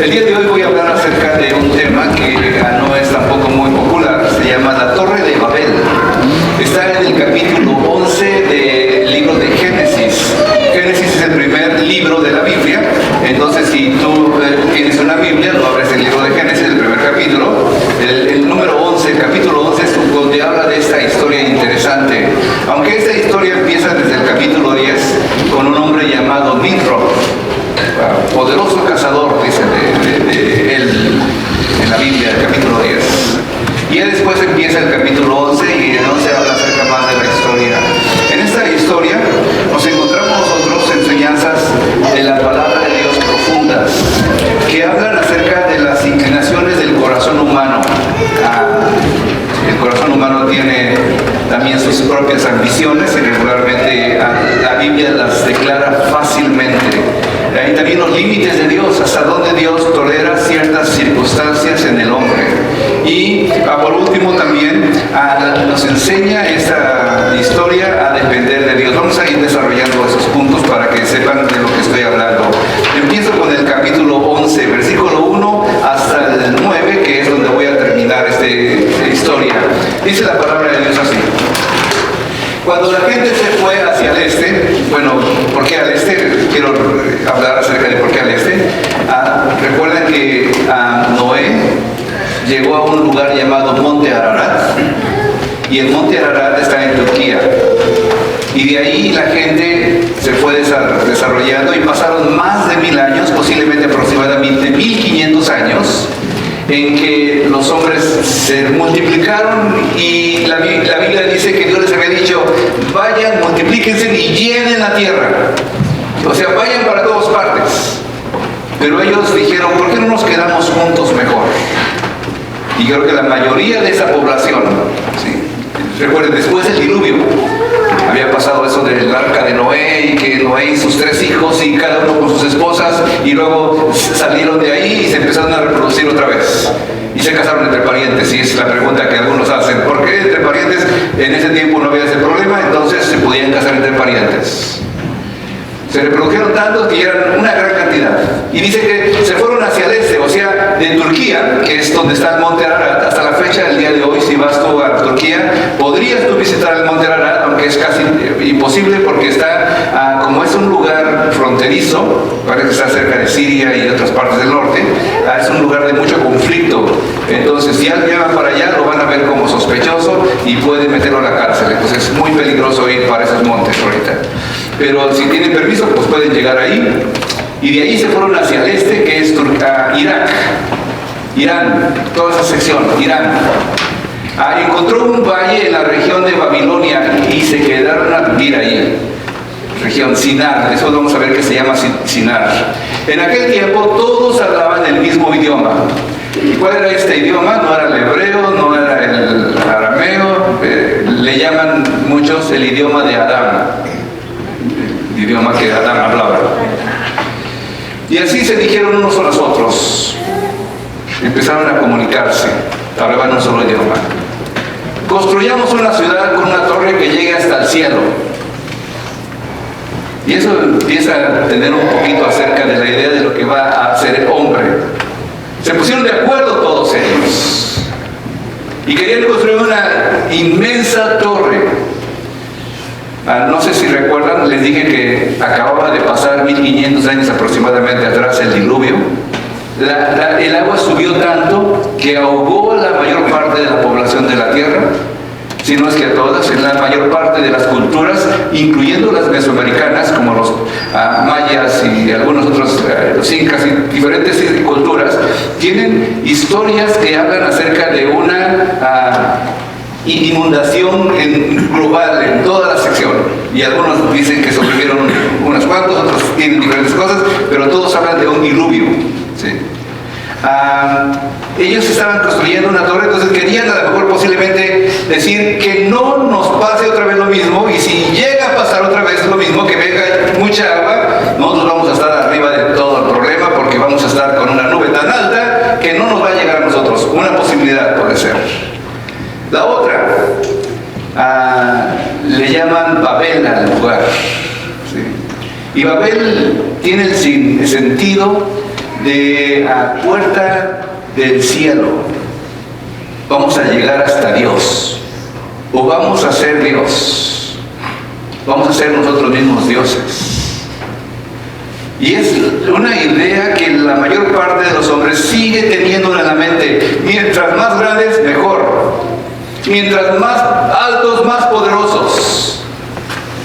El día de hoy voy a hablar acerca de un tema que no es tampoco muy popular, se llama la Torre de Babel. Está en el capítulo 11 del libro de Génesis. Génesis es el primer libro de la Biblia, entonces si tú tienes una Biblia, lo abres el libro de Génesis, el primer capítulo, el número 11, el capítulo 11 es donde habla de esta historia interesante. Aunque esta historia empieza desde el capítulo 10 con un hombre llamado Nimrod, poderoso cazador, dice de él en la Biblia, el capítulo 10. Y ya después empieza el capítulo 11 y en 11 habla acerca más de la historia. En esta historia nos encontramos nosotros enseñanzas de la palabra de Dios profundas que hablan acerca de las inclinaciones del corazón humano. El corazón humano tiene también sus propias ambiciones y regularmente la Biblia las declara fácilmente. Hay también los límites de Dios, hasta donde Dios tolera ciertas circunstancias en el hombre. Y por último también nos enseña esta historia a depender de Dios. Vamos a ir desarrollando esos puntos para que sepan de lo que estoy hablando. Empiezo con el capítulo 11, versículo 1 hasta el 9, que es donde voy a terminar esta historia. Dice la palabra de Dios así. Cuando la gente se fue hacia el este, bueno, ¿por qué al este? Quiero hablar acerca de por qué al este. Recuerden que Noé llegó a un lugar llamado Monte Ararat, y el Monte Ararat está en Turquía. Y de ahí la gente se fue desarrollando y pasaron más de 1000 años, posiblemente aproximadamente 1500 años, en que los hombres se multiplicaron y la Biblia dice que Dios les había dicho: vayan, multiplíquense y llenen la tierra. O sea, vayan para todas partes. Pero ellos dijeron: ¿por qué no nos quedamos juntos mejor? Y creo que la mayoría de esa población, ¿sí? Recuerden, después del diluvio, había pasado eso del arca de Noé, y que Noé y sus 3 hijos, y cada uno con sus esposas, y luego salieron de ahí y se empezaron a reproducir otra vez. Y se casaron entre parientes, y es la pregunta que algunos hacen: ¿por qué entre parientes? En ese tiempo no había ese problema, entonces se podían casar entre parientes. Se reprodujeron tantos que eran una gran cantidad. Y dice que se fueron hacia el este, o sea, de Turquía, que es donde está el Monte Ararat. Hasta la fecha del día de hoy, si vas tú a Turquía, podrías tú visitar el Monte Ararat, aunque es casi imposible porque está, como es un lugar fronterizo, parece que está cerca de Siria y de otras partes del norte, es un lugar de mucho conflicto. Entonces, si alguien va para allá, lo van a ver como sospechoso y pueden meterlo a la cárcel. Entonces, es muy peligroso ir para esos montes ahorita. Pero si tienen permiso, pues pueden llegar ahí. Y de ahí se fueron hacia el este, que es Irak, Irán, toda esa sección, Irán. Encontró un valle en la región de Babilonia y se quedaron a vivir ahí. Región Sinar, eso vamos a ver que se llama Sinar. En aquel tiempo todos hablaban el mismo idioma. ¿Y cuál era este idioma? No era el hebreo, no era el arameo, le llaman muchos el idioma de Adán. El idioma que Adán hablaba. Y así se dijeron unos a los otros. Empezaron a comunicarse, hablaban un solo idioma. Construyamos una ciudad con una torre que llegue hasta el cielo. Y eso empieza a tener un poquito acerca de la idea de lo que va a hacer el hombre. Se pusieron de acuerdo todos ellos y querían construir una inmensa torre. No sé si recuerdan, les dije que acababa de pasar 1500 años aproximadamente atrás el diluvio. El agua subió tanto que ahogó a la mayor parte de la población de la tierra, si no es que a todas, en la mayor parte de las culturas, incluyendo las mesoamericanas, como los mayas y algunos otros, los incas y diferentes culturas, tienen historias que hablan acerca de una inundación global en toda la sección. Y algunos dicen que sobrevivieron unos cuantos, otros tienen diferentes cosas, pero todos hablan de un diluvio. ¿Sí? Ellos estaban construyendo una torre, entonces querían a lo mejor posiblemente decir que no nos pase otra vez lo mismo, y si llega a pasar otra vez lo mismo, que venga mucha agua, nosotros vamos a estar arriba de todo el problema porque vamos a estar con una nube tan alta que no nos va a llegar a nosotros. Una posibilidad puede ser. La otra, le llaman Babel al lugar. ¿Sí? Y Babel tiene el sentido de la puerta del cielo, vamos a llegar hasta Dios, o vamos a ser Dios, vamos a ser nosotros mismos dioses. Y es una idea que la mayor parte de los hombres sigue teniendo en la mente. Mientras más grandes, mejor. Mientras más altos, más poderosos.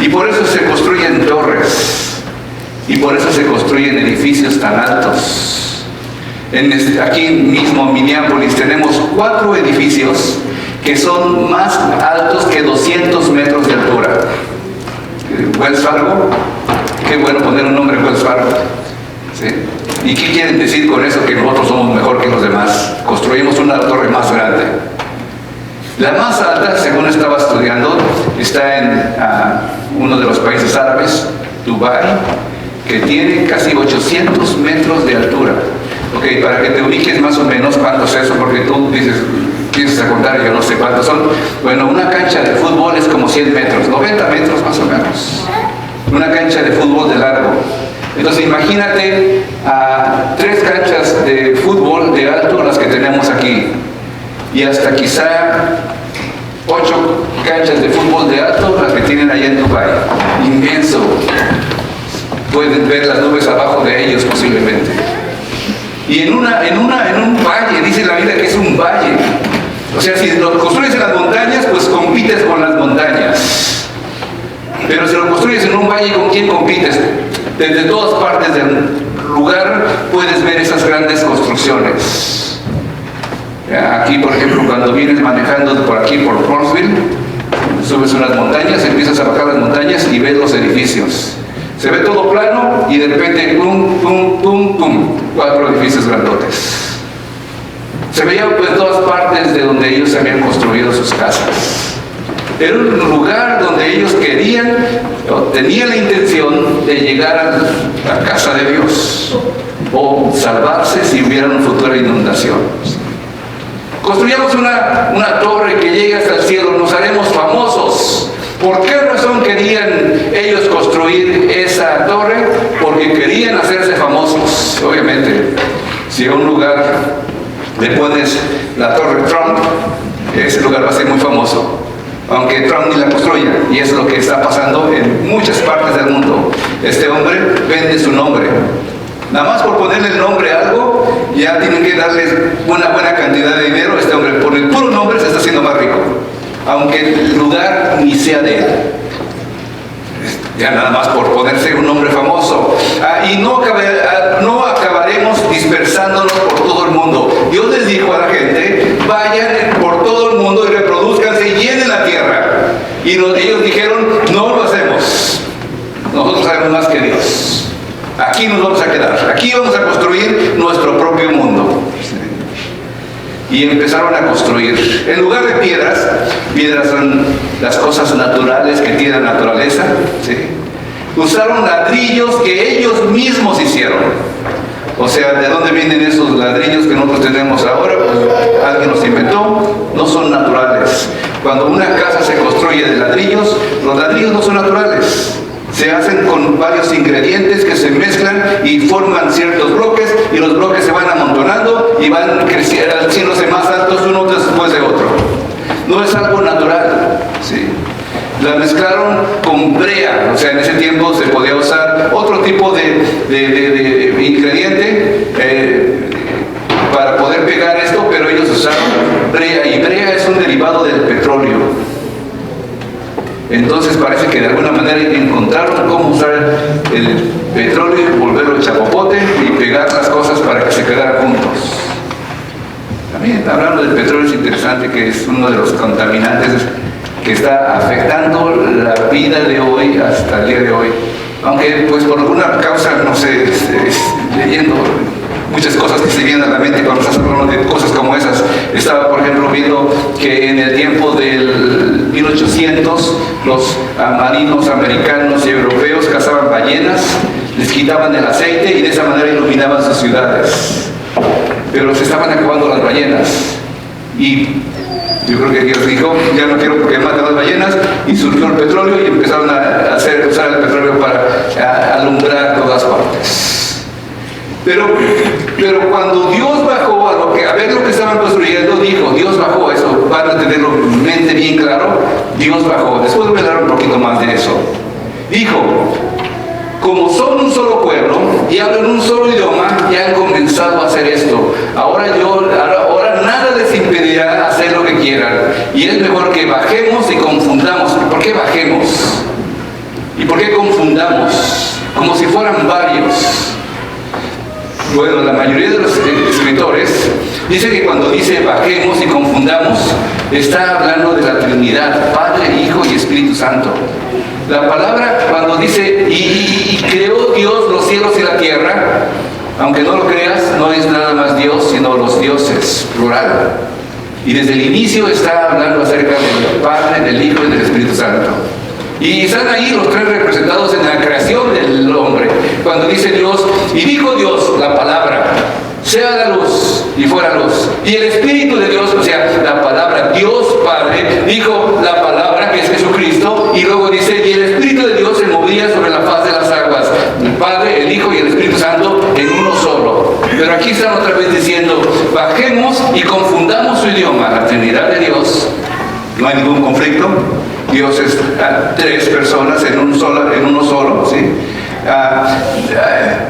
Y por eso se construyen torres. Y por eso se construyen edificios tan altos. Aquí mismo en Minneapolis tenemos 4 edificios que son más altos que 200 metros de altura. Wells Fargo. Qué bueno poner un nombre en Wells Fargo. ¿Sí? ¿Y qué quieren decir con eso? Que nosotros somos mejor que los demás. Construimos una torre más grande. La más alta, según estaba estudiando, está en uno de los países árabes, Dubái, que tiene casi 800 metros de altura. Ok, para que te ubiques más o menos cuánto es eso, porque tú dices, piensas a contar, yo no sé cuántos son. Bueno, una cancha de fútbol es como 100 metros, 90 metros más o menos. Una cancha de fútbol de largo. Entonces imagínate 3 canchas de fútbol de alto las que tenemos aquí, y hasta quizá 8 canchas de fútbol de alto las que tienen allá en Dubái. Inmenso. Pueden ver las nubes abajo de ellos posiblemente. Y en un valle, dice la Biblia que es un valle. O sea, si lo construyes en las montañas, pues compites con las montañas. Pero si lo construyes en un valle, ¿con quién compites? Desde todas partes del lugar puedes ver esas grandes construcciones. Aquí, por ejemplo, cuando vienes manejando por aquí, por Bronxville, subes unas montañas, empiezas a bajar las montañas y ves los edificios. Se ve todo plano y de repente, pum, pum, pum, pum, 4 edificios grandotes. Se veía pues todas partes de donde ellos habían construido sus casas. Era un lugar donde ellos querían, o tenían la intención de llegar a la casa de Dios, o salvarse si hubiera una futura inundación. Construyamos una torre que llegue hasta el cielo, nos haremos famosos. ¿Por qué razón querían ellos construir esa torre? Porque querían hacerse famosos. Obviamente, si a un lugar le pones la torre Trump, ese lugar va a ser muy famoso, aunque Trump ni la construya, y es lo que está pasando en muchas partes del mundo. Este hombre vende su nombre. Nada más por ponerle el nombre a algo, ya tienen que darle una buena cantidad de dinero. Este hombre, por el puro nombre, se está haciendo más rico, aunque el lugar ni sea de él. Ya nada más por ponerse un nombre famoso. Y no acabaremos dispersándonos por todo el mundo. Dios les dijo a la gente, vayan por todo el mundo y reproduzcanse y llenen la tierra. Y ellos dijeron, no lo hacemos. Nosotros sabemos más que Dios. Aquí nos vamos a quedar. Aquí vamos a construir nuestro propio mundo. Y empezaron a construir. En lugar de piedras son las cosas naturales que tiene la naturaleza, ¿sí? Usaron ladrillos que ellos mismos hicieron. O sea, ¿de dónde vienen esos ladrillos que nosotros tenemos ahora? Pues alguien los inventó, no son naturales. Cuando una casa se construye de ladrillos, los ladrillos no son naturales. Se hacen con varios ingredientes que se mezclan y forman ciertos bloques, y los bloques se van amontonando y van creciendo, haciéndose más altos uno después de otro. No es algo natural, ¿sí? La mezclaron con brea, o sea, en ese tiempo se podía usar otro tipo de ingrediente para poder pegar esto, pero ellos usaron brea, y brea es un derivado del petróleo. Entonces parece que de alguna manera encontraron cómo usar el petróleo y volverlo chapopote y pegar las cosas para que se quedaran juntos. También hablando del petróleo, es interesante que es uno de los contaminantes que está afectando la vida de hoy hasta el día de hoy. Aunque pues por alguna causa, no sé, leyendo muchas cosas que se vienen a la mente cuando estás hablando de cosas como esas. Estaba, por ejemplo, viendo que en el tiempo del 1800 los marinos americanos y europeos cazaban ballenas, les quitaban el aceite y de esa manera iluminaban sus ciudades. Pero se estaban acabando las ballenas. Y yo creo que Dios dijo, ya no quiero que maten las ballenas, y surgió el petróleo y empezaron a usar el petróleo para alumbrar todas partes. Pero cuando Dios bajó a ver lo que estaban construyendo, dijo, Dios bajó, eso van a tenerlo en mente bien claro, Dios bajó. Después voy a hablar un poquito más de eso. Dijo, como son un solo pueblo y hablan un solo idioma, ya han comenzado a hacer esto. Ahora nada les impedirá hacer lo que quieran. Y es mejor que bajemos y confundamos. ¿Por qué bajemos? ¿Y por qué confundamos? Como si fueran varios. Bueno, la mayoría de los escritores dice que cuando dice bajemos y confundamos, está hablando de la Trinidad, Padre, Hijo y Espíritu Santo. La palabra cuando dice y creó Dios los cielos y la tierra, aunque no lo creas, no es nada más Dios, sino los dioses, plural. Y desde el inicio está hablando acerca del Padre, del Hijo y del Espíritu Santo. Y están ahí los tres representados en la creación del hombre. Cuando dice Dios, y dijo Dios la palabra, sea la luz, y fuera luz. Y el Espíritu de Dios, o sea, la palabra Dios Padre, dijo la palabra que es Jesucristo, y luego dice, y el Espíritu de Dios se movía sobre la faz de las aguas. El Padre, el Hijo y el Espíritu Santo en uno solo. Pero aquí están otra vez diciendo, bajemos y confundamos su idioma, la Trinidad de Dios. No hay ningún conflicto. Dios es tres personas en uno solo, ¿sí?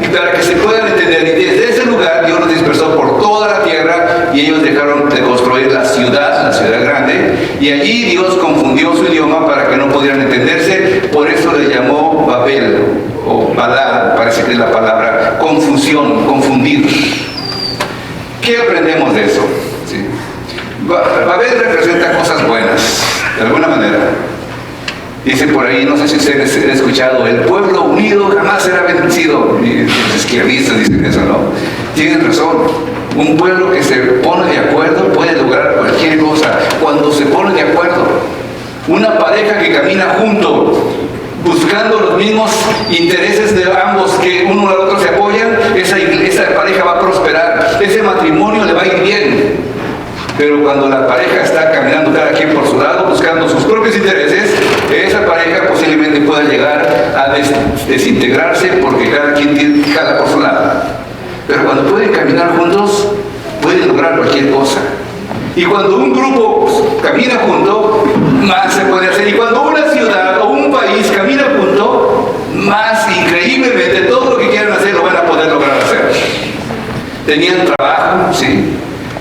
Y para que se puedan entender, y desde ese lugar Dios los dispersó por toda la tierra y ellos dejaron de construir la ciudad grande, y allí Dios confundió su idioma para que no pudieran entenderse. Por eso le llamó Babel, o Balá, parece que es la palabra, confusión, confundir. ¿Qué aprendemos de eso? ¿Sí? Babel representa cosas buenas, de alguna manera. Dice por ahí, no sé si ustedes han escuchado, el pueblo unido jamás será vencido. Y los izquierdistas dicen eso, ¿no? Tienen razón. Un pueblo que se pone de acuerdo puede lograr cualquier cosa cuando se pone de acuerdo. Una pareja que camina junto, buscando los mismos intereses de ambos, que uno al otro se apoyan, esa pareja va a prosperar, ese matrimonio le va a ir bien. Pero cuando la pareja está caminando cada quien por su lado, buscando sus propios intereses, esa pareja posiblemente pueda llegar a desintegrarse porque cada quien jala por su lado. Pero cuando pueden caminar juntos, pueden lograr cualquier cosa. Y cuando un grupo camina junto, más se puede hacer. Y cuando una ciudad o un país camina junto, más increíblemente todo lo que quieran hacer lo van a poder lograr hacer. Tenían trabajo, sí.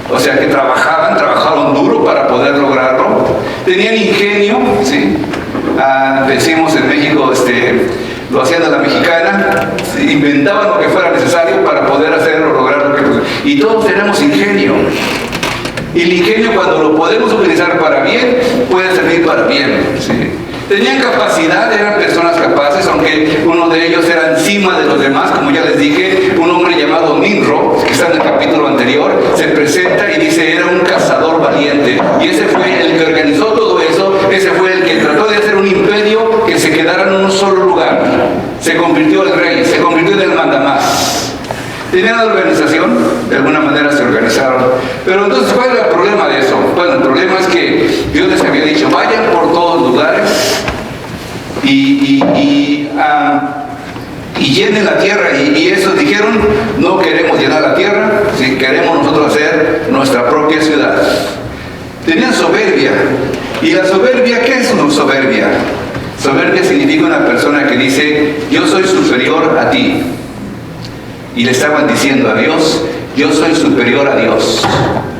O sea que trabajaron duro para poder lograrlo. Tenían ingenio, ¿sí? Decimos en México, lo hacían a la mexicana, inventaban lo que fuera necesario para poder hacerlo, lograrlo. Y todos tenemos ingenio. Y el ingenio, cuando lo podemos utilizar para bien, puede servir para bien, ¿sí? Tenían capacidad, eran personas capaces, aunque uno de ellos era encima de los demás, como ya les dije, un hombre llamado Nimrod, que está en el capítulo anterior, se presenta y dice, era un cazador valiente. Y ese fue el que organizó todo eso, ese fue el que trató de hacer un imperio que se quedara en un solo lugar. Se convirtió en el rey, se convirtió en el mandamás. Tenían la organización, de alguna manera se organizaron. Pero entonces, ¿cuál era el problema de eso? Bueno, el problema es que Dios les había dicho, vayan por todos lugares y llenen la tierra. Y esos dijeron, no queremos llenar la tierra, si queremos nosotros hacer nuestra propia ciudad. Tenían soberbia. ¿Y la soberbia qué es una soberbia? Soberbia significa una persona que dice, yo soy superior a ti. Y le estaban diciendo a Dios, yo soy superior a Dios.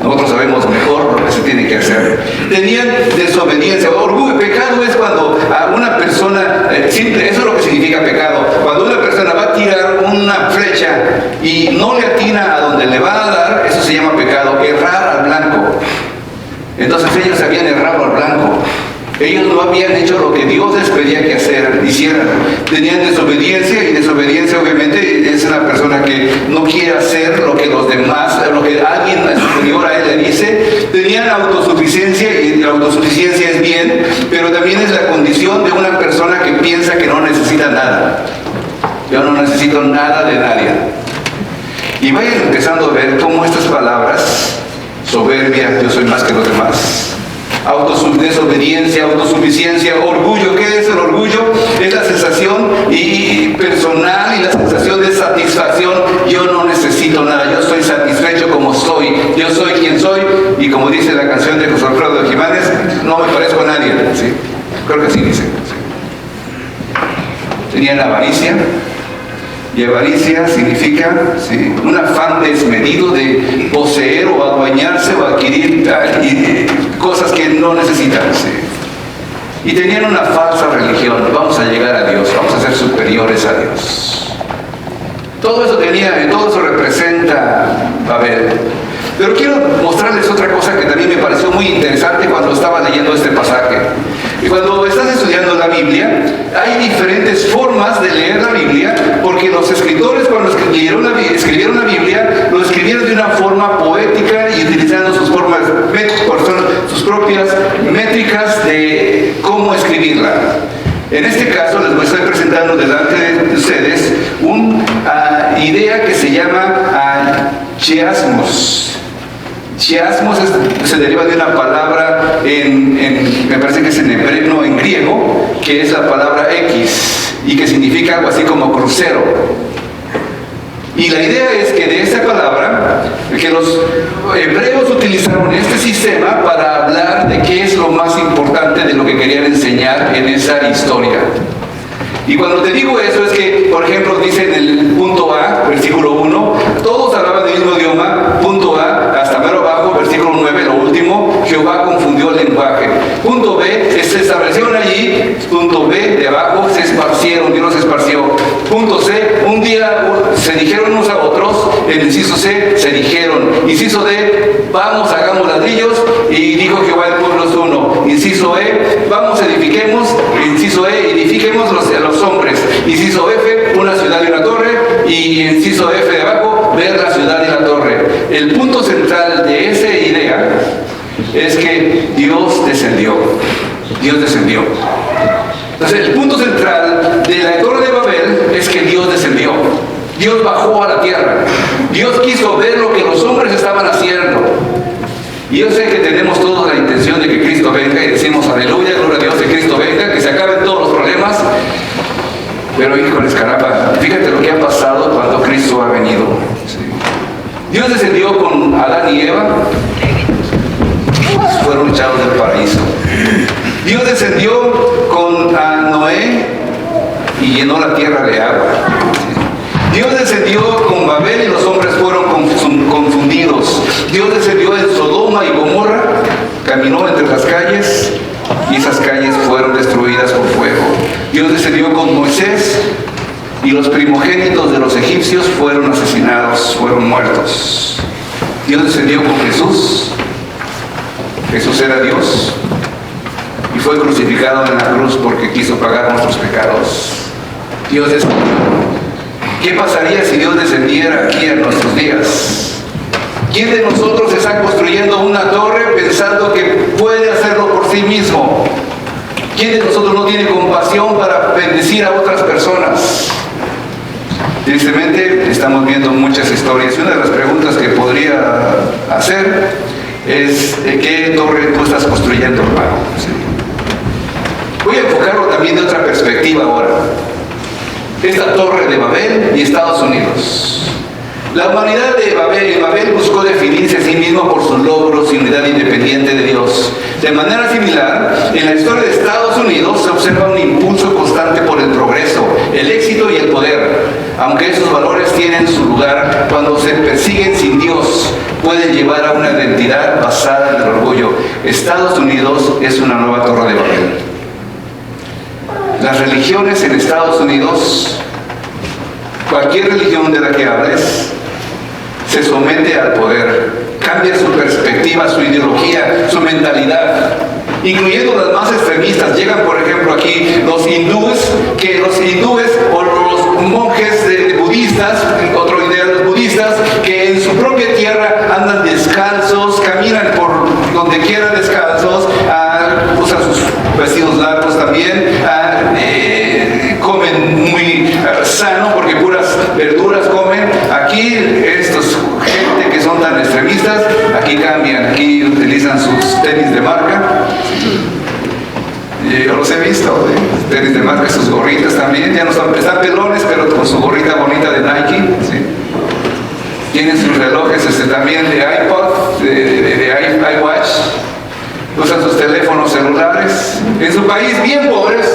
Nosotros sabemos mejor lo que se tiene que hacer. Tenían desobediencia. Orgullo. Pecado es cuando a una persona, simple, eso es lo que significa pecado. Cuando una persona va a tirar una flecha y no le atina a donde le va a dar, eso se llama pecado. Errar al blanco. Entonces ellos habían errado al blanco. Ellos no habían hecho lo que Dios les pedía que hicieran. Tenían desobediencia, y desobediencia obviamente es una persona que no quiere hacer lo que los demás, lo que alguien superior a él le dice. Tenían autosuficiencia, y la autosuficiencia es bien, pero también es la condición de una persona que piensa que no necesita nada. Yo no necesito nada de nadie. Y vayan empezando a ver cómo estas palabras, soberbia, yo soy más que los demás, desobediencia, autosuficiencia, orgullo. ¿Qué es el orgullo? Es la sensación personal y la sensación de satisfacción. Yo no necesito nada, yo estoy satisfecho como soy, yo soy quien soy, y como dice la canción de José Alfredo de Jiménez, no me parezco a nadie, ¿sí? Creo que así dice, ¿sí? Tenían avaricia, y avaricia significa, ¿sí?, un afán desmedido de poseer o adueñarse o adquirir cosas que no necesitan, ¿sí? Y tenían una falsa religión. Vamos a llegar a Dios, vamos a ser superiores a Dios. Todo eso representa Babel. Pero quiero mostrarles otra cosa que también me pareció muy interesante cuando estaba leyendo este pasaje. Y cuando estás estudiando la Biblia, hay diferentes formas de leer la Biblia, porque los escritores, cuando escribieron la Biblia, lo escribieron de una forma poética y utilizando sus propias métricas de cómo escribirla. En este caso les estoy presentando delante de ustedes una idea que se llama chiasmos. Chiasmos se deriva de una palabra me parece que es en hebreo, no, en griego, que es la palabra X, y que significa algo así como crucero. Y la idea es que de esa palabra, que los hebreos utilizaron este sistema para hablar de qué es lo más importante de lo que querían enseñar en esa historia. Y cuando te digo eso es que, por ejemplo, dice en el punto A, versículo 1, todos hablaban del mismo idioma, punto A, hasta mero abajo, versículo 9, lo último, Jehová confundió el lenguaje. Punto B, se establecieron allí, punto B, de abajo, se esparcieron, Dios los esparció. Punto C, un día se dijeron unos a otros, en el inciso C, se dijeron. Inciso D, vamos, hagamos ladrillos, y dijo Jehová, el pueblo es uno. Inciso E, vamos, edifiquemos. Inciso E, edifiquemos los hombres. Inciso F, una ciudad y una torre. Y inciso F de abajo, ver la ciudad y la torre. El punto central de esa idea es que Dios descendió. Dios descendió. Entonces, el punto central de la Torre de Babel es que Dios descendió. Dios bajó a la tierra. Dios quiso ver lo que los hombres estaban haciendo. Y yo sé que tenemos todos la intención de que Cristo venga y decimos aleluya, gloria a Dios, que Cristo venga, que se acaben todos los problemas. Pero híjoles, caramba, fíjate lo que ha pasado cuando Cristo ha venido. Sí. Dios descendió con Adán y Eva, fueron echados del paraíso. Dios descendió con Noé y llenó la tierra de agua. Dios descendió con Babel y los hombres fueron confundidos. Dios descendió en Sodoma y Gomorra, caminó entre las calles y esas calles fueron destruidas por fuego. Dios descendió con Moisés y los primogénitos de los egipcios fueron asesinados, fueron muertos. Dios descendió con Jesús. Jesús era Dios y fue crucificado en la cruz porque quiso pagar nuestros pecados. Dios descendió. ¿Qué pasaría si Dios descendiera aquí en nuestros días? ¿Quién de nosotros está construyendo una torre pensando que puede hacerlo por sí mismo? ¿Quién de nosotros no tiene compasión para bendecir a otras personas? Tristemente estamos viendo muchas historias y una de las preguntas que podría hacer es ¿qué torre tú estás construyendo, hermano? ¿Sí? Voy a enfocarlo también de otra perspectiva ahora. Esta torre de Babel y Estados Unidos. La humanidad de Babel buscó definirse a sí mismo por sus logros y unidad independiente de Dios. De manera similar, en la historia de Estados Unidos se observa un impulso constante por el progreso, el éxito y el poder. Aunque esos valores tienen su lugar, cuando se persiguen sin Dios, pueden llevar a una identidad basada en el orgullo. Estados Unidos es una nueva torre de Babel. Las religiones en Estados Unidos, cualquier religión de la que hables, se somete al poder, cambia su perspectiva, su ideología, su mentalidad, incluyendo las más extremistas. Llegan, por ejemplo, aquí los hindúes o los monjes budistas, otro idea de los budistas, que en su propia tierra andan descalzos, caminan por donde quieran descalzos, usan sus vestidos largos también, comen muy sano porque puras verduras comen. Aquí estos gente que son tan extremistas, aquí cambian, aquí utilizan sus tenis de marca, Yo los he visto, tenis de marca, sus gorritas también, ya no están pelones, pero con su gorrita bonita de Nike, ¿sí? Tienen sus relojes también de iPod, de iWatch, usan sus teléfonos celulares, en su país bien pobres,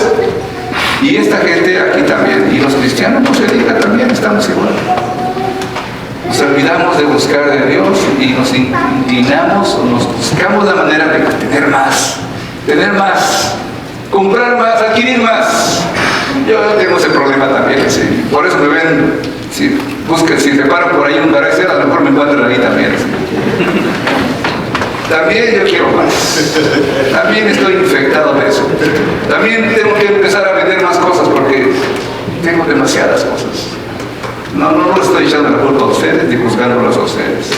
y esta gente aquí también, y los cristianos, no se diga, también estamos igual. Nos olvidamos de buscar de Dios y nos inclinamos o nos buscamos la manera de tener más, comprar más, adquirir más. Yo tengo ese problema también, ¿sí? Por eso me ven, si reparan por ahí un garaje, a lo mejor me encuentran ahí también, ¿sí? También yo quiero más, también estoy infectado de eso, también tengo que empezar a vender más cosas porque tengo demasiadas cosas. No estoy echando la culpa a ustedes ni juzgándolos a ustedes,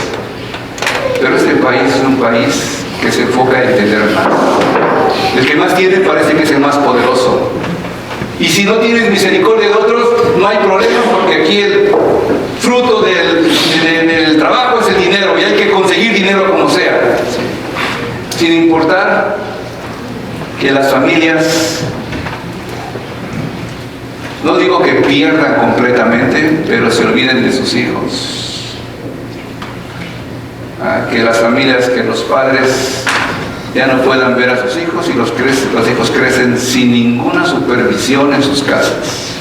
pero este país es un país que se enfoca en tener más. El que más tiene parece que es el más poderoso. Y si no tienes misericordia de otros, no hay problema, porque aquí el fruto del trabajo es el dinero y hay que conseguir dinero como sea. Sin importar que las familias, no digo que pierdan completamente, pero se olviden de sus hijos. Que las familias, que los padres ya no puedan ver a sus hijos y los hijos crecen sin ninguna supervisión en sus casas.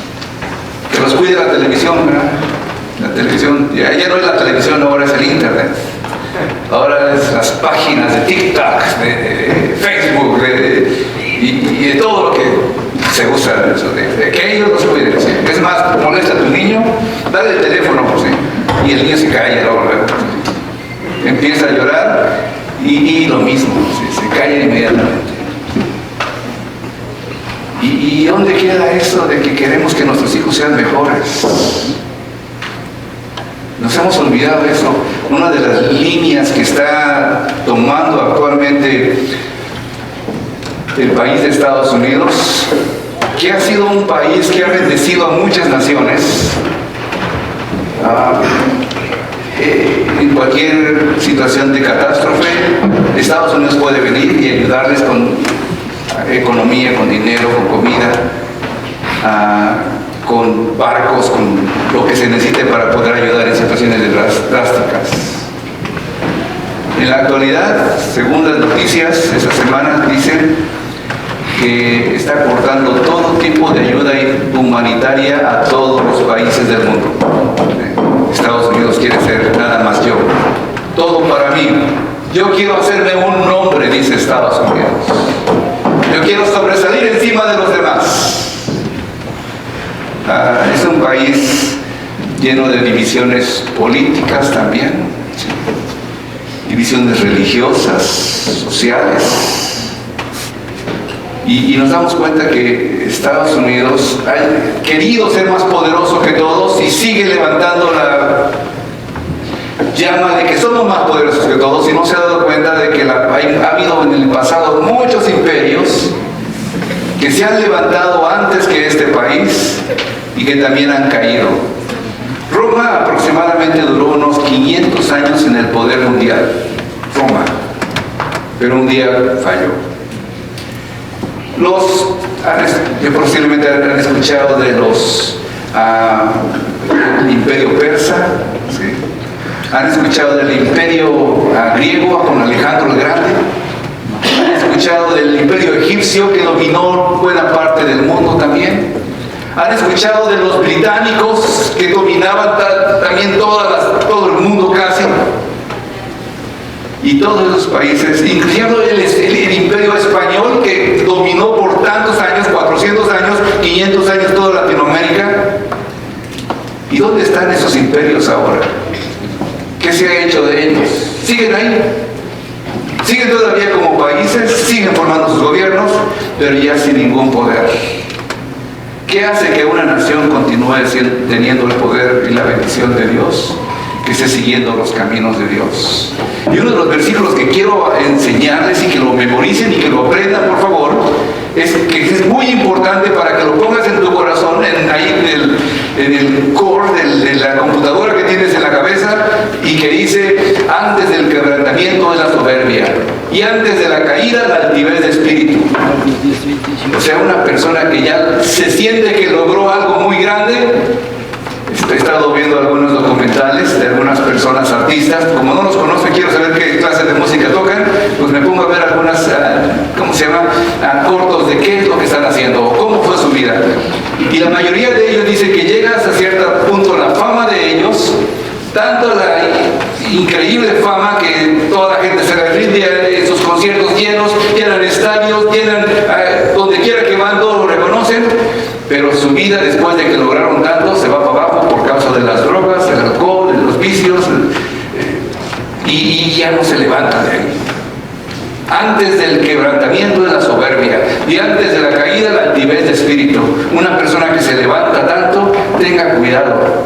Que los cuide la televisión, ¿verdad? La televisión, ya no es la televisión, ahora es el internet. Ahora es las páginas de TikTok, de Facebook, y de todo lo que se usa, de que ellos los cuiden. ¿Sí? Es más, molesta a tu niño, dale el teléfono, ¿sí? Y el niño se calla, luego. Empieza a llorar y lo mismo, se calla inmediatamente. ¿Y dónde queda eso de que queremos que nuestros hijos sean mejores? Nos hemos olvidado de eso. Una de las líneas que está tomando actualmente el país de Estados Unidos, que ha sido un país que ha bendecido a muchas naciones, en cualquier situación de catástrofe, Estados Unidos puede venir y ayudarles con economía, con dinero, con comida, con barcos, con lo que se necesite para poder ayudar en situaciones drásticas. En la actualidad, según las noticias esta semana, dicen que está cortando todo tipo de ayuda humanitaria a todos los países del mundo. Estados Unidos quiere ser nada más yo. Todo para mí. Yo quiero hacerme un nombre, dice Estados Unidos. Yo quiero sobresalir encima de los demás. Es un país lleno de divisiones políticas también, ¿sí? Divisiones religiosas, sociales. Y nos damos cuenta que Estados Unidos ha querido ser más poderoso que todos y sigue levantando la llama de que somos más poderosos que todos, y no se ha dado cuenta de que ha habido en el pasado muchos imperios que se han levantado antes que este país y que también han caído. Roma aproximadamente duró unos 500 años en el poder mundial, Roma, pero un día falló. Posiblemente han escuchado de el imperio persa, ¿sí? Han escuchado del imperio griego con Alejandro el Grande, han escuchado del imperio egipcio que dominó buena parte del mundo también, han escuchado de los británicos que dominaban también todo el mundo casi, y todos esos países, incluyendo el imperio español que dominó por tantos años, 400 años, 500 años toda Latinoamérica. ¿Y dónde están esos imperios ahora? ¿Qué se ha hecho de ellos? ¿Siguen ahí? Siguen todavía como países, siguen formando sus gobiernos, pero ya sin ningún poder. ¿Qué hace que una nación continúe teniendo el poder y la bendición de Dios? Que esté siguiendo los caminos de Dios. Y uno de los versículos que quiero enseñarles y que lo memoricen y que lo aprendan, por favor, es que es muy importante para que lo pongas en tu corazón, ahí en el core de la computadora que tienes en la cabeza, y que dice: antes del quebrantamiento es la soberbia, y antes de la caída la altivez de espíritu. O sea, una persona que ya se siente que logró algo muy grande. He estado viendo algunos documentales de algunas personas artistas. Como no los conozco, quiero saber qué clase de música tocan, pues me pongo a ver algunas, ¿cómo se llama? Cortos de qué es lo que están haciendo, o cómo fue su vida. Y la mayoría de ellos dicen que llegas a cierto punto la fama de ellos, tanto la increíble fama que toda la gente se les rinde en sus conciertos llenos, llenan estadios, llenan donde quiera que van, todos lo reconocen, pero su vida después de que lograron tanto se va para abajo por causa de las drogas, el alcohol, de los vicios, y ya no se levanta de ahí. Antes del quebrantamiento es la soberbia, y antes de la caída la altivez de espíritu. Una persona que se levanta tanto, tenga cuidado,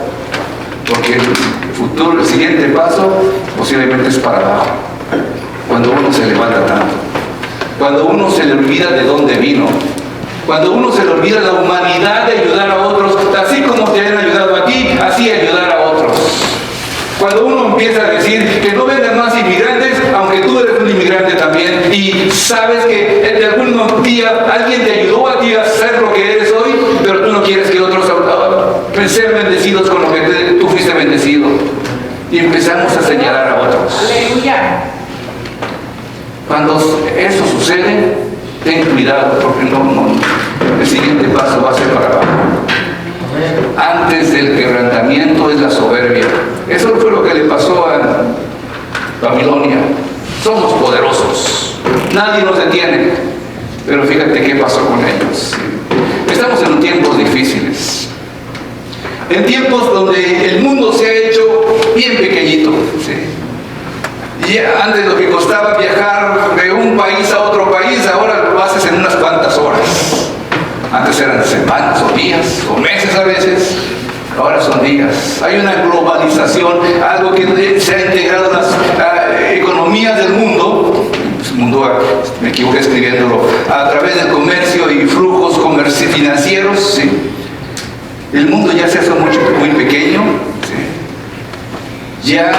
porque el siguiente paso posiblemente es para abajo. Cuando uno se levanta tanto, cuando uno se le olvida de dónde vino, cuando uno se le olvida la humanidad de ayudar a otros, así como te han ayudado a ti, así ayudar a otros. Cuando uno empieza a decir que no vengan más inmigrantes, aunque tú eres un inmigrante también, y sabes que de algún día alguien te ayudó a ti a ser lo que eres hoy, pero tú no quieres que otros sean bendecidos con lo que tú fuiste bendecido. Y empezamos a señalar a otros. Aleluya. Cuando eso sucede, ten cuidado, porque el siguiente paso va a ser para abajo. Antes del quebrantamiento es la soberbia. Eso fue lo que le pasó a Babilonia. Somos poderosos, nadie nos detiene, pero fíjate qué pasó con ellos. Estamos en tiempos difíciles, en tiempos donde el mundo se ha hecho bien pequeñito, ¿sí? Y antes lo que costaba viajar de un país a otro país, ahora lo haces en unas cuantas horas. Antes eran semanas o días o meses a veces, ahora son días. Hay una globalización, algo que se ha integrado en las economías del mundo. Me equivoqué escribiéndolo, a través del comercio y flujos financieros, ¿sí? El mundo ya se hace muy pequeño, ¿sí? Ya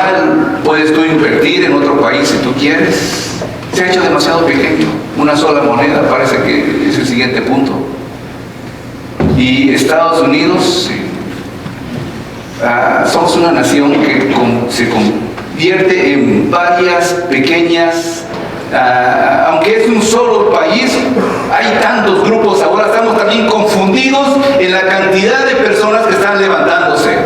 puedes tú invertir en otro país si tú quieres. Se ha hecho demasiado pequeño. Una sola moneda parece que es el siguiente punto. Y Estados Unidos, sí, somos una nación que se convierte en varias pequeñas, aunque es un solo país, hay tantos grupos. Ahora estamos también confundidos en la cantidad de personas que están levantándose.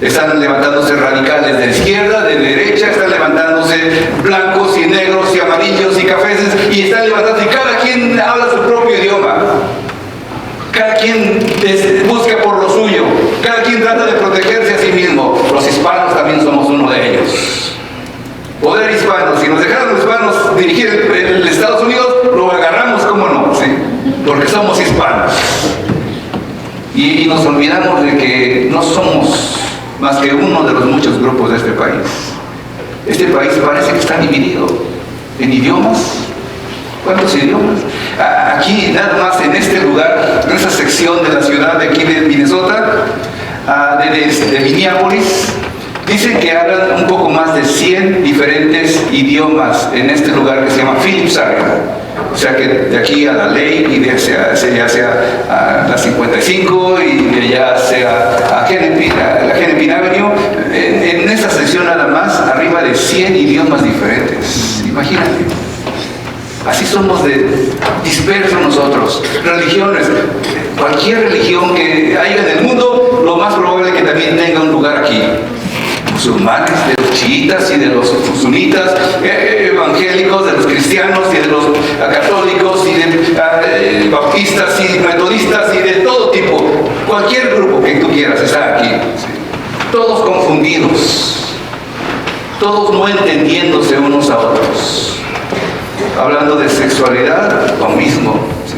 Están levantándose radicales de izquierda, de derecha, están levantándose blancos y negros y amarillos y cafeses, y están levantándose, y cada quien habla su propio idioma. Cada quien busca por lo suyo, cada quien trata de protegerse a sí mismo. Los hispanos también somos uno de ellos. Poder hispano, si nos dejaran los hispanos dirigir el Estados Unidos, lo agarramos, ¿cómo no? ¿Sí? Porque somos hispanos. Y nos olvidamos de que no somos más que uno de los muchos grupos de este país. Este país parece que está dividido en idiomas. ¿Cuántos idiomas? Aquí, nada más en este lugar, en esa sección de la ciudad de aquí de Minnesota, de Minneapolis, dicen que hablan un poco más de 100 diferentes idiomas en este lugar que se llama Phillips Avenue. O sea que de aquí a la Lake y de hacia la 55 y de allá hacia la Hennepin Avenue, en esta sección nada más, arriba de 100 idiomas diferentes. Imagínate. Así somos dispersos nosotros. Religiones, cualquier religión que haya en el mundo, lo más probable es que también tenga un lugar aquí. Musulmanes, de los chiitas y de los sunitas, evangélicos, de los cristianos y de los católicos y de bautistas y metodistas y de todo tipo. Cualquier grupo que tú quieras está aquí. Todos confundidos, todos no entendiéndose unos a otros. Hablando de sexualidad, lo mismo. ¿Sí?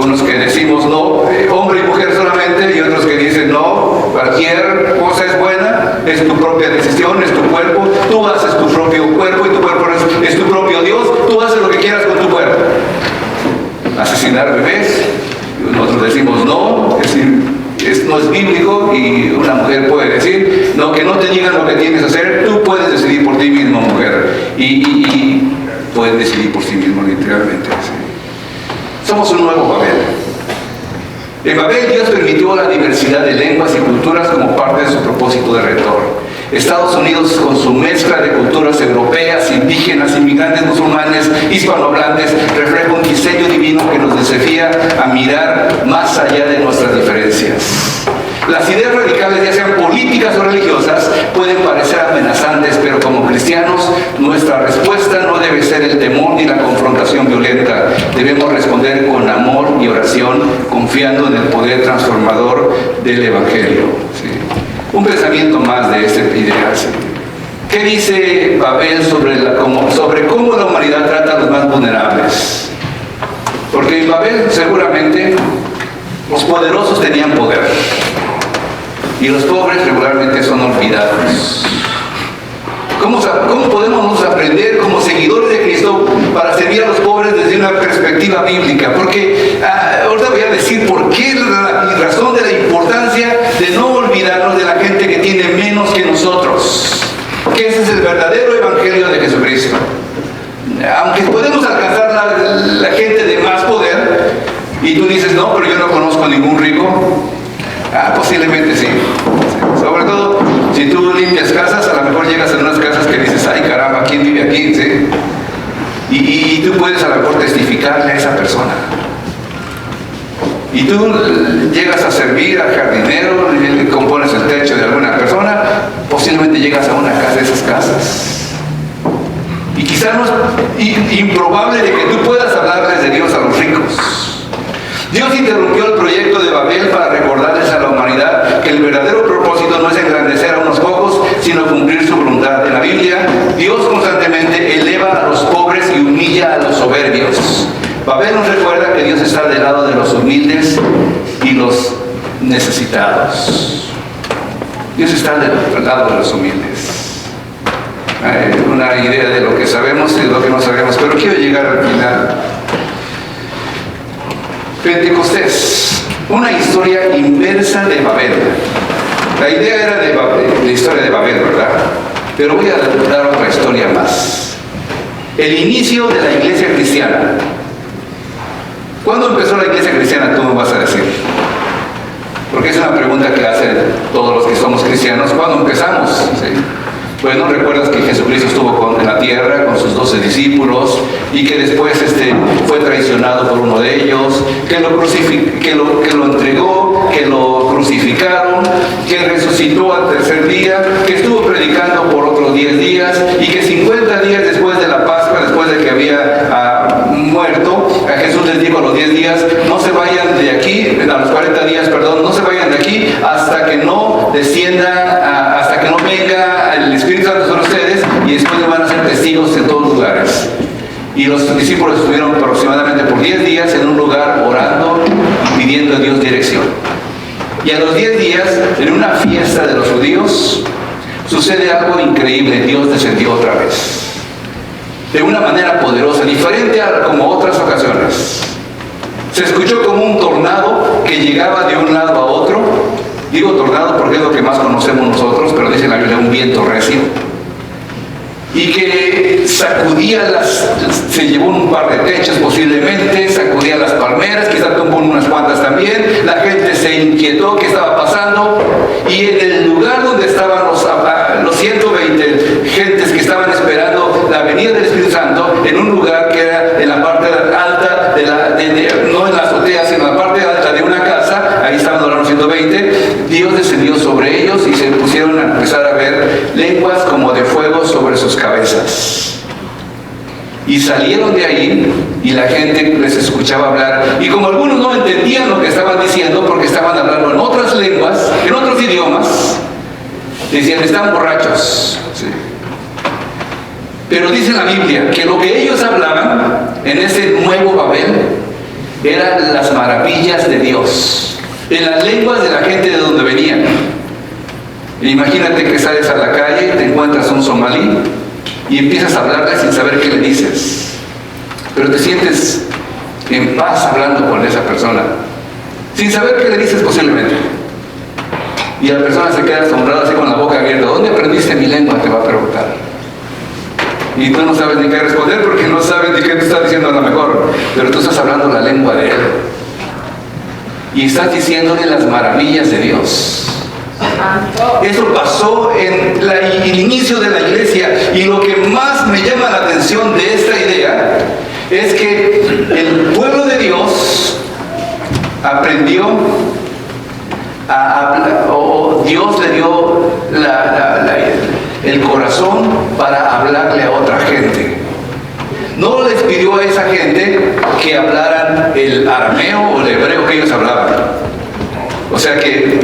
Unos que decimos no, hombre y mujer solamente, y otros que dicen no, cualquier cosa es buena, es tu propia decisión, es tu cuerpo, tú haces tu propio cuerpo y tu cuerpo es tu propio Dios, tú haces lo que quieras con tu cuerpo. Asesinar bebés, nosotros decimos no, no es bíblico, y una mujer puede decir no, que no te digan lo que tienes que hacer, tú puedes decidir por ti mismo, mujer, y pueden decidir por sí mismo, literalmente. ¿Sí? Somos un nuevo Babel. En Babel Dios permitió la diversidad de lenguas y culturas como parte de su propósito de redentor. Estados Unidos, con su mezcla de culturas europeas, indígenas, inmigrantes musulmanes, hispanohablantes, refleja un diseño divino que nos desafía a mirar más allá de nuestras diferencias. Las ideas radicales, ya sean políticas o religiosas, pueden parecer amenazantes, pero como cristianos, nuestra respuesta no debe ser el temor ni la confrontación violenta. Debemos responder con amor y oración, confiando en el poder transformador del Evangelio. ¿Sí? Un pensamiento más de este ideal. ¿Sí? ¿Qué dice Babel sobre cómo la humanidad trata a los más vulnerables? Porque en Babel seguramente los poderosos tenían poder y los pobres regularmente son olvidados. ¿Cómo podemos aprender como seguidores de Cristo para servir a los pobres desde una perspectiva bíblica? Porque ahorita voy a decir por qué la razón de la importancia de no olvidarnos de la gente que tiene menos que nosotros. Que ese es el verdadero evangelio de Jesucristo. Aunque podemos alcanzar la gente de más poder, y tú dices, no, pero yo no conozco a ningún rico. Posiblemente sí. Sobre todo, si tú limpias casas, a lo mejor llegas a unas casas que dices, ay caramba, ¿quién vive aquí? ¿Sí? Y tú puedes a lo mejor testificarle a esa persona. Y tú llegas a servir al jardinero, le compones el techo de alguna persona, posiblemente llegas a una casa de esas casas. Y quizás no es improbable de que tú puedas hablarles de Dios a los ricos. Dios interrumpió el proyecto de Babel para recordarles a la humanidad que el verdadero propósito no es engrandecer a unos pocos, sino cumplir su voluntad. En la Biblia, Dios constantemente eleva a los pobres y humilla a los soberbios. Babel nos recuerda que Dios está del lado de los humildes y los necesitados. Dios está del lado de los humildes. Hay una idea de lo que sabemos y de lo que no sabemos, pero quiero llegar al final. Pentecostés, una historia inversa de Babel. La idea era de la historia de Babel, ¿verdad? Pero voy a dar otra historia más. El inicio de la iglesia cristiana. ¿Cuándo empezó la iglesia cristiana? Tú me vas a decir. Porque es una pregunta que hacen todos los que somos cristianos. ¿Cuándo empezamos? ¿Sí? Bueno, recuerdas que Jesucristo estuvo en la tierra con sus 12 discípulos y que después fue traicionado por uno de ellos, que lo entregó, que lo crucificaron, que resucitó al tercer día, que estuvo predicando por otros 10 días y que 50 días después de la Pascua, después de que había muerto, Jesús les dijo a los 10 días, no se vayan de aquí, a los 40 días, perdón, no se vayan de aquí hasta que no descienda, hasta que no venga el Espíritu Santo sobre ustedes y después van a ser testigos en todos lugares. Y los discípulos estuvieron aproximadamente por 10 días en un lugar orando y pidiendo a Dios dirección. Y a los 10 días, en una fiesta de los judíos, sucede algo increíble. Dios descendió otra vez. De una manera poderosa, diferente a como otras ocasiones. Se escuchó como un tornado que llegaba de un lado a otro. Digo tornado porque es lo que más conocemos nosotros, pero dice la Biblia un viento recio. Y que sacudía se llevó un par de techos posiblemente, sacudía las palmeras, quizás tumbó unas cuantas también. La gente se inquietó, ¿qué estaba pasando? Y en el lugar donde estaban los 120 gentes que estaban esperando la venida del Espíritu Santo, en un lugar que era en la parte alta, no en la azotea, sino en la parte alta de una casa, ahí estaban los 120, Dios descendió sobre ellos y se pusieron a empezar a ver lenguas como de fuego sobre sus cabezas. Y salieron de ahí y la gente les escuchaba hablar. Y como algunos no entendían lo que estaban diciendo porque estaban hablando en otras lenguas, en otros idiomas, decían, están borrachos. Sí. Pero dice la Biblia que lo que ellos hablaban en ese nuevo Babel eran las maravillas de Dios, en las lenguas de la gente de donde venían. Imagínate que sales a la calle, te encuentras un somalí y empiezas a hablarle sin saber qué le dices, pero te sientes en paz hablando con esa persona sin saber qué le dices posiblemente, y la persona se queda asombrada así con la boca abierta. ¿Dónde aprendiste mi lengua?, te va a preguntar. y tú no sabes ni qué responder porque no sabes ni qué te está diciendo a lo mejor, pero tú estás hablando la lengua de él y estás diciéndole las maravillas de Dios. Eso pasó en el inicio de la iglesia, y lo que más me llama la atención de esta idea es que el pueblo de Dios aprendió o Dios le dio el corazón para hablarle a otra gente. No les pidió a esa gente que hablaran el arameo o el hebreo que ellos hablaban. O sea que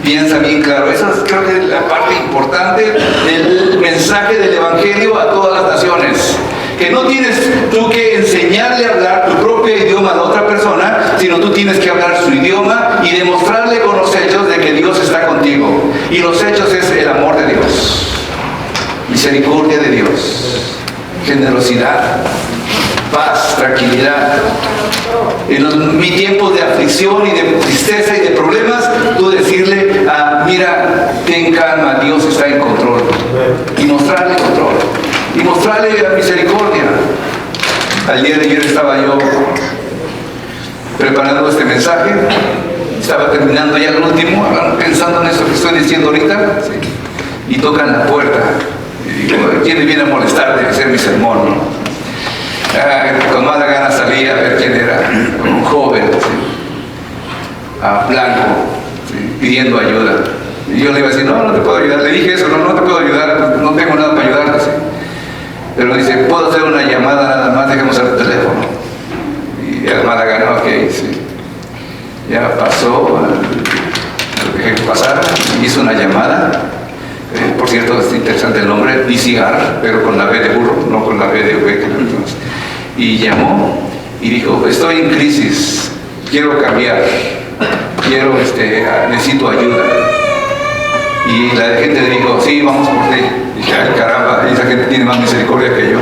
piensa bien claro, esa creo que es la parte importante del mensaje del Evangelio a todas las naciones. Que no tienes tú que enseñarle a hablar tu propio idioma a la otra persona, sino tú tienes que hablar su idioma y demostrarle con los hechos de que Dios está contigo. Y los hechos es el amor de Dios, misericordia de Dios, generosidad, paz, tranquilidad. En mis tiempos de aflicción y de tristeza y de problemas, tú decirle, mira, ten calma, Dios está en control. Y mostrarle control. Y mostrarle la misericordia. Al día de ayer estaba yo preparando este mensaje, estaba terminando ya el último, pensando en eso que estoy diciendo ahorita, ¿sí? Y tocan la puerta. Y digo, ¿quién viene a molestar de hacer mi sermón? ¿No? Con mala gana salí a ver quién era, un joven, ¿sí? Blanco, ¿sí? Pidiendo ayuda. Y yo le iba a decir, no te puedo ayudar. Le dije eso, no te puedo ayudar, no tengo nada para ayudarte. ¿Sí? Pero dice, ¿puedo hacer una llamada nada más? Déjame usar el teléfono. Y el mala gana, ok, sí. Ya pasó, lo dejé que pasara, hizo una llamada. Por cierto, es interesante el nombre, DCR, pero con la B de burro, no con la B de V. Y llamó y dijo, estoy en crisis, quiero cambiar, necesito ayuda. Y la gente le dijo, sí, vamos por ti. Y dije, ay, caramba, esa gente tiene más misericordia que yo.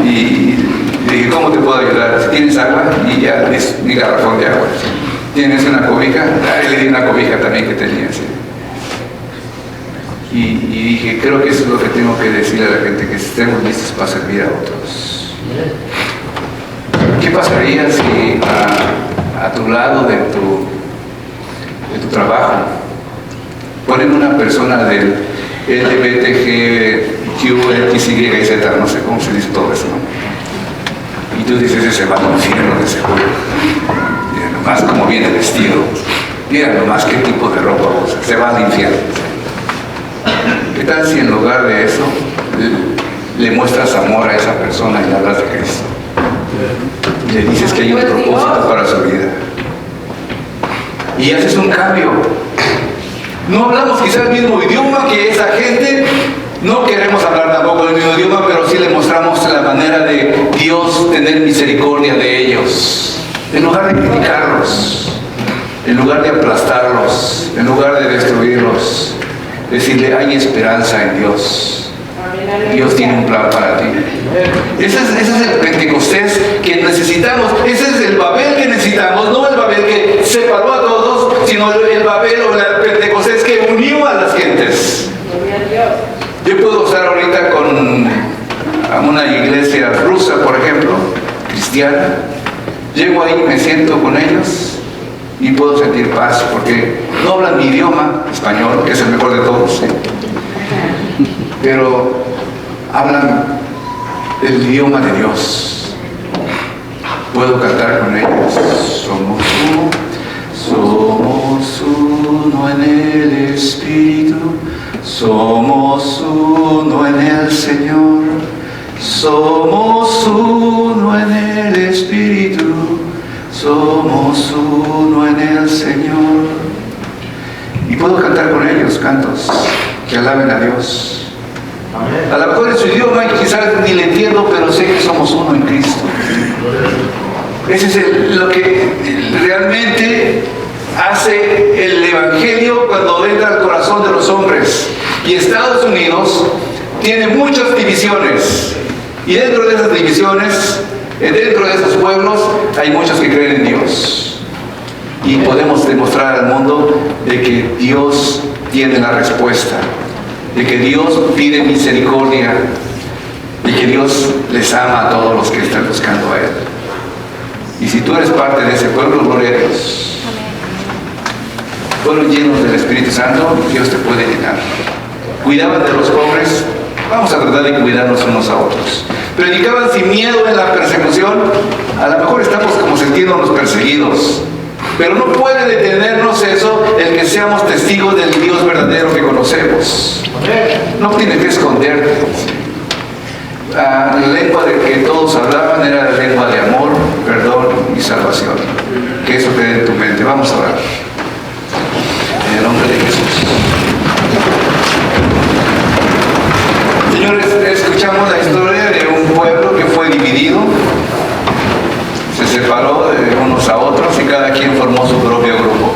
Y le dije, ¿cómo te puedo ayudar? Si tienes agua, y ya es mi garrafón de agua. ¿Tienes una cobija? Le di una cobija también que tenía. ¿Sí? Y dije, creo que eso es lo que tengo que decirle a la gente, que estemos listos para servir a otros. ¿Qué pasaría si a tu lado de tu trabajo ponen una persona del LGBTQ, XY y Z, no sé cómo se dice todo eso, ¿no? Y tú dices, ese va al infierno de seguro. Mira nomás cómo viene vestido, mira nomás qué tipo de ropa usa, se va al infierno. ¿Qué tal si en lugar de eso le muestras amor a esa persona y le hablas de Cristo? Y le dices que hay un propósito para su vida. Y haces un cambio. No hablamos quizá el mismo idioma que esa gente, no queremos hablar tampoco el mismo idioma, pero sí le mostramos la manera de Dios tener misericordia de ellos. En lugar de criticarlos, en lugar de aplastarlos, en lugar de destruirlos, decirle, hay esperanza en Dios. Dios tiene un plan para ti. Ese es el Pentecostés que necesitamos. Ese es el Babel que necesitamos. No el Babel que separó a todos, sino el Babel o el Pentecostés que unió a las gentes. Yo puedo estar ahorita con una iglesia rusa, por ejemplo, cristiana. Llego ahí, me siento con ellos y puedo sentir paz porque no hablan mi idioma, español, que es el mejor de todos, ¿sí? Pero hablan el idioma de Dios. Puedo cantar con ellos. Somos uno en el Espíritu, somos uno en el Señor, somos uno en el Espíritu, somos uno en el Señor. Y puedo cantar con ellos cantos que alaben a Dios. A lo mejor en su idioma quizás ni le entiendo, pero sé que somos uno en Cristo. Ese es lo que realmente hace el Evangelio cuando entra al corazón de los hombres. Y Estados Unidos tiene muchas divisiones. Y dentro de esas divisiones, dentro de esos pueblos, hay muchos que creen en Dios. Y podemos demostrar al mundo de que Dios tiene la respuesta. de que Dios pide misericordia, de que Dios les ama a todos los que están buscando a Él. Y si tú eres parte de ese pueblo, gloria a Dios. Fueron llenos del Espíritu Santo, Dios te puede llenar. Cuidaban de los pobres, vamos a tratar de cuidarnos unos a otros. Predicaban sin miedo en la persecución, a lo mejor estamos como sintiéndonos perseguidos, pero no puede detenernos eso, el que seamos testigos del Dios verdadero que conocemos. No tienes que esconderte. La lengua de que todos hablaban era la lengua de amor, perdón y salvación. Que eso quede en tu mente. Vamos a orar. En el nombre de Jesús. Señores, escuchamos la historia de un pueblo que fue dividido, se separó de unos a otros y cada quien formó su propio grupo.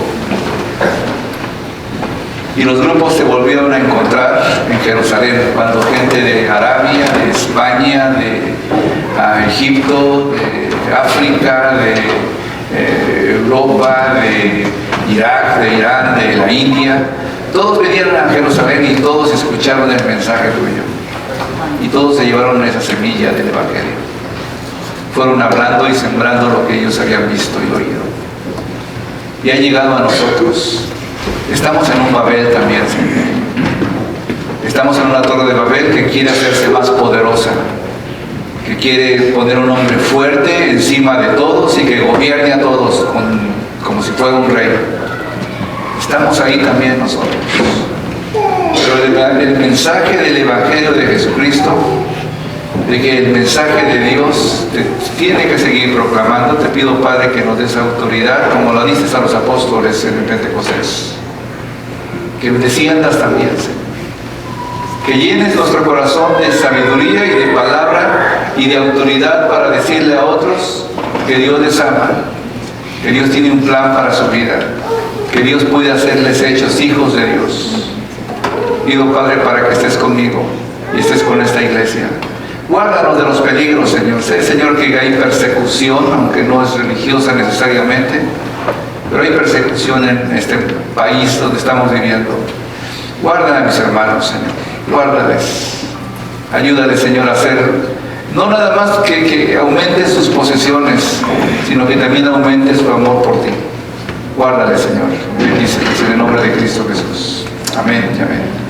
Y los grupos se volvieron a encontrar en Jerusalén, cuando gente de Arabia, de España, de Egipto, de África, de Europa, de Irak, de Irán, de la India, todos vinieron a Jerusalén y todos escucharon el mensaje tuyo. Y todos se llevaron esa semilla del Evangelio. Fueron hablando y sembrando lo que ellos habían visto y oído. Y ha llegado a nosotros. Estamos en un Babel también, Señor. Estamos en una torre de Babel que quiere hacerse más poderosa, que quiere poner un hombre fuerte encima de todos y que gobierne a todos como si fuera un rey. Estamos ahí también nosotros. Pero el mensaje del Evangelio de Jesucristo, de que el mensaje de Dios tiene que seguir proclamando, te pido, Padre, que nos des autoridad, como lo dices a los apóstoles en el Pentecostés. Que desciendas también, Señor. Que llenes nuestro corazón de sabiduría y de palabra y de autoridad para decirle a otros que Dios les ama, que Dios tiene un plan para su vida, que Dios puede hacerles hechos hijos de Dios. Pido, Padre, para que estés conmigo y estés con esta iglesia. Guárdanos de los peligros, Señor. Sé, Señor, que hay persecución, aunque no es religiosa necesariamente, pero hay persecución en este país donde estamos viviendo. Guarda a mis hermanos, Señor. Guárdales. Ayúdales, Señor, a hacer no nada más que aumentes sus posesiones, sino que también aumentes su amor por ti. Guárdales, Señor. Bendíceles en el nombre de Cristo Jesús. Amén y amén.